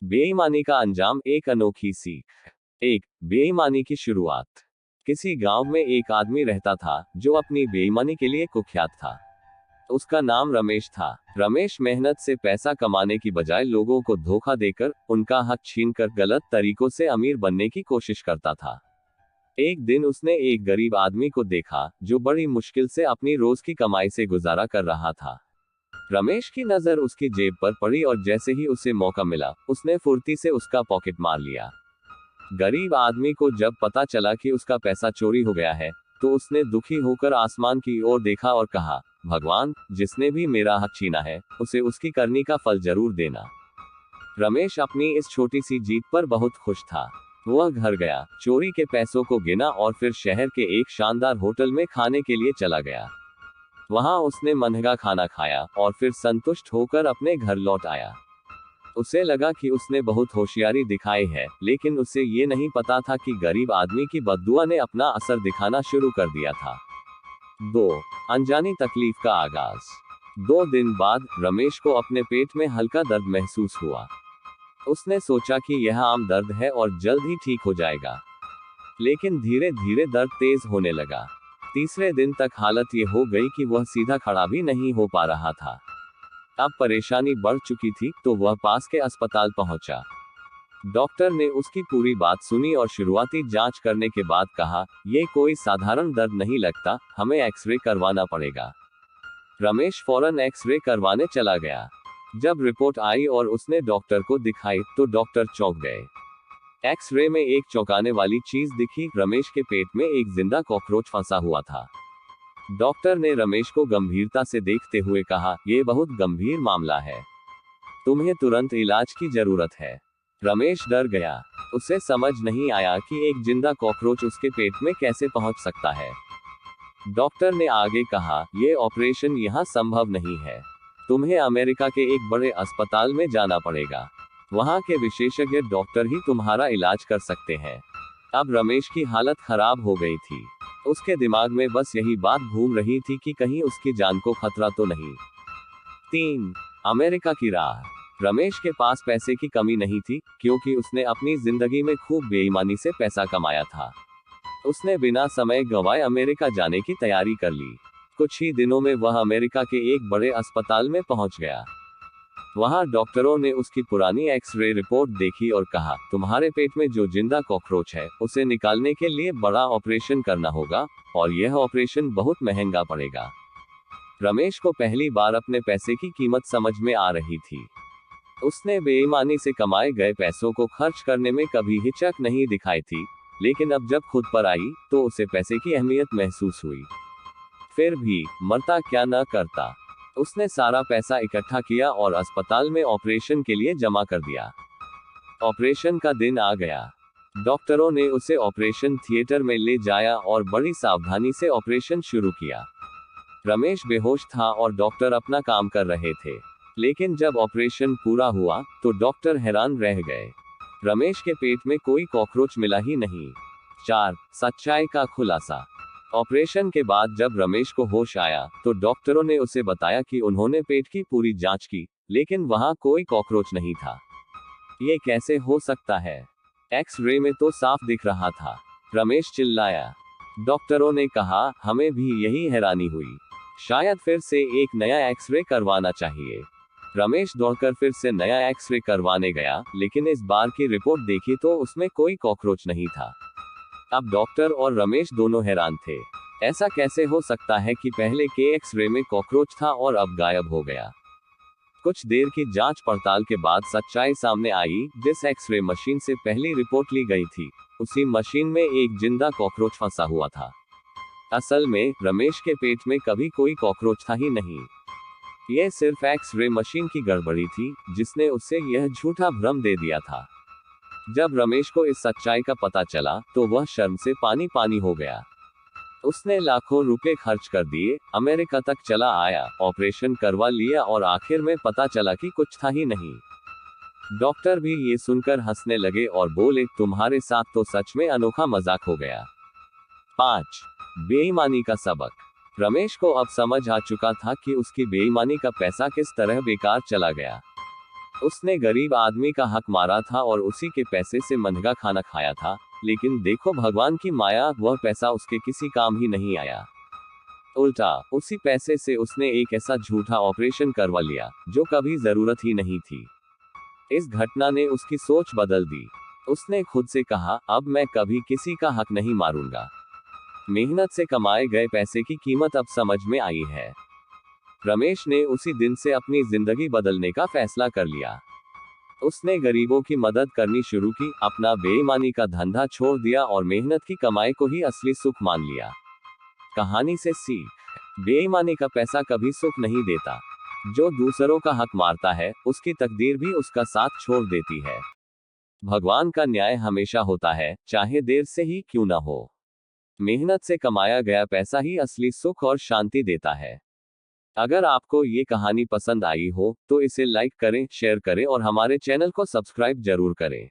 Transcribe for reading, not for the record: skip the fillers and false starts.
बेईमानी का अंजाम, एक अनोखी सीख। एक बेईमानी की शुरुआत। किसी गांव में एक आदमी रहता था जो अपनी बेईमानी के लिए कुख्यात था। उसका नाम रमेश था। रमेश मेहनत से पैसा कमाने की बजाय लोगों को धोखा देकर, उनका हक छीनकर गलत तरीकों से अमीर बनने की कोशिश करता था। एक दिन उसने एक गरीब आदमी को देखा जो बड़ी मुश्किल से अपनी रोज की कमाई से गुजारा कर रहा था। रमेश की नजर उसकी जेब पर पड़ी और जैसे ही उसे मौका मिला, उसने फुर्ती से उसका पॉकेट मार लिया। गरीब आदमी को जब पता चला कि उसका पैसा चोरी हो गया है, तो उसने दुखी होकर आसमान की ओर देखा और कहा, भगवान, जिसने भी मेरा हक छीना है, उसे उसकी करनी का फल जरूर देना। रमेश अपनी इस छोटी सी जीत पर बहुत खुश था। वह घर गया, चोरी के पैसों को गिना और फिर शहर के एक शानदार होटल में खाने के लिए चला गया। वहां उसने महंगा खाना खाया और फिर संतुष्ट होकर अपने घर लौट आया। उसे लगा कि उसने बहुत होशियारी दिखाई है, लेकिन उसे ये नहीं पता था कि गरीब आदमी की बद्दुआ ने अपना असर दिखाना शुरू कर दिया था। 2. अनजानी तकलीफ का आगाज। 2 दिन बाद रमेश को अपने पेट में हल्का दर्द महसूस हुआ। उसने सोचा कि यह आम दर्द है और जल्द ही ठीक हो जाएगा। लेकिन धीरे धीरे दर्द तेज होने लगा। तीसरे दिन तक हालत ये हो गई कि वह सीधा खड़ा भी नहीं हो पा रहा था। अब परेशानी बढ़ चुकी थी, तो वह पास के अस्पताल पहुंचा। डॉक्टर ने उसकी पूरी बात सुनी और शुरुआती जांच करने के बाद कहा, यह कोई साधारण दर्द नहीं लगता, हमें एक्सरे करवाना पड़ेगा। रमेश फौरन एक्सरे करवाने चला गया। जब रिपोर्ट आई और उसने डॉक्टर को दिखाई, तो डॉक्टर चौंक गए। एक्सरे में एक चौंकाने वाली चीज दिखी, रमेश के पेट में एक जिंदा कॉकरोच फंसा हुआ था। डॉक्टर ने रमेश को गंभीरता से देखते हुए कहा, यह बहुत गंभीर मामला है, तुम्हें तुरंत इलाज की जरूरत है। रमेश डर गया। उसे समझ नहीं आया कि एक जिंदा कॉकरोच उसके पेट में कैसे पहुंच सकता है। डॉक्टर ने आगे कहा, यह ऑपरेशन यहां संभव नहीं है, तुम्हें अमेरिका के एक बड़े अस्पताल में जाना पड़ेगा। वहां के विशेषज्ञ डॉक्टर ही तुम्हारा इलाज कर सकते हैं। अब रमेश की हालत खराब हो गई थी। उसके दिमाग में बस यही बात घूम रही थी कि कहीं उसकी जान को खतरा तो नहीं। 3. अमेरिका की राह। रमेश के पास पैसे की कमी नहीं थी, क्योंकि उसने अपनी जिंदगी में खूब बेईमानी से पैसा कमाया था। उसने बिना समय गंवाए अमेरिका जाने की तैयारी कर ली। कुछ ही दिनों में वह अमेरिका के एक बड़े अस्पताल में पहुंच गया। वहां डॉक्टरों ने उसकी पुरानी एक्सरे रिपोर्ट देखी और कहा, तुम्हारे पेट में जो जिंदा कॉकरोच है, उसे निकालने के लिए बड़ा ऑपरेशन करना होगा, और यह ऑपरेशन बहुत महंगा पड़ेगा। रमेश को पहली बार अपने पैसे की कीमत समझ में आ रही थी। उसने बेईमानी से कमाए गए पैसों को खर्च करने में कभी हिचक नहीं दिखाई थी, लेकिन अब जब खुद पर आई, तो उसे पैसे की अहमियत महसूस हुई। फिर भी मरता क्या न करता। उसने सारा पैसा इकट्ठा किया और अस्पताल में ऑपरेशन के लिए जमा कर दिया। ऑपरेशन का दिन आ गया। डॉक्टरों ने उसे ऑपरेशन थिएटर में ले जाया और बड़ी सावधानी से ऑपरेशन शुरू किया। रमेश बेहोश था और डॉक्टर अपना काम कर रहे थे। लेकिन जब ऑपरेशन पूरा हुआ, तो डॉक्टर हैरान रह गए। रमेश के पेट में कोई कॉकरोच मिला ही नहीं। 4. सच्चाई का खुलासा। ऑपरेशन के बाद जब रमेश को होश आया, तो डॉक्टरों ने उसे बताया कि उन्होंने पेट की पूरी जांच की, लेकिन वहां कोई कॉकरोच नहीं था। ये कैसे हो सकता है? एक्स-रे में तो साफ दिख रहा था। रमेश चिल्लाया। डॉक्टरों ने कहा, हमें भी यही हैरानी हुई। शायद फिर से एक नया एक्स-रे करवाना चाहिए। रमेश दौड़कर फिर से नया एक्स-रे करवाने गया, लेकिन इस बार की रिपोर्ट देखी तो उसमें कोई कॉकरोच नहीं था। अब डॉक्टर और रमेश दोनों हैरान थे। ऐसा कैसे हो सकता है कि पहले के एक्स-रे में कॉकरोच था और अब गायब हो गया? कुछ देर की जांच पड़ताल के बाद सच्चाई सामने आई। जिस एक्स-रे मशीन से पहली रिपोर्ट ली गई थी, उसी मशीन में एक जिंदा कॉकरोच फंसा हुआ था। असल में रमेश के पेट में कभी कोई कॉकरोच था ही नहीं। यह सिर्फ एक्स-रे मशीन की गड़बड़ी थी, जिसने उसे यह झूठा भ्रम दे दिया था। जब रमेश को इस सच्चाई का पता चला, तो वह शर्म से पानी पानी हो गया। उसने लाखों रुपए खर्च कर दिए, अमेरिका तक चला आया, ऑपरेशन करवा लिया और आखिर में पता चला कि कुछ था ही नहीं। डॉक्टर भी ये सुनकर हंसने लगे और बोले, तुम्हारे साथ तो सच में अनोखा मजाक हो गया। 5. बेईमानी का सबक। रमेश को अब समझ आ चुका था कि उसकी बेईमानी का पैसा किस तरह बेकार चला गया। उसने गरीब आदमी का हक मारा था और उसी के पैसे से महंगा खाना खाया था, लेकिन देखो भगवान की माया, वह पैसा उसके किसी काम ही नहीं आया। उल्टा उसी पैसे से उसने एक ऐसा झूठा ऑपरेशन करवा लिया जो कभी जरूरत ही नहीं थी। इस घटना ने उसकी सोच बदल दी। उसने खुद से कहा, अब मैं कभी किसी का हक नहीं मारूंगा। मेहनत से कमाए गए पैसे की कीमत अब समझ में आई है। रमेश ने उसी दिन से अपनी जिंदगी बदलने का फैसला कर लिया। उसने गरीबों की मदद करनी शुरू की, अपना बेईमानी का धंधा छोड़ दिया और मेहनत की कमाई को ही असली सुख मान लिया। कहानी से सीख, बेईमानी का पैसा कभी सुख नहीं देता। जो दूसरों का हक मारता है, उसकी तकदीर भी उसका साथ छोड़ देती है। भगवान का न्याय हमेशा होता है, चाहे देर से ही क्यों ना हो। मेहनत से कमाया गया पैसा ही असली सुख और शांति देता है। अगर आपको ये कहानी पसंद आई हो तो इसे लाइक करें, शेयर करें और हमारे चैनल को सब्सक्राइब जरूर करें।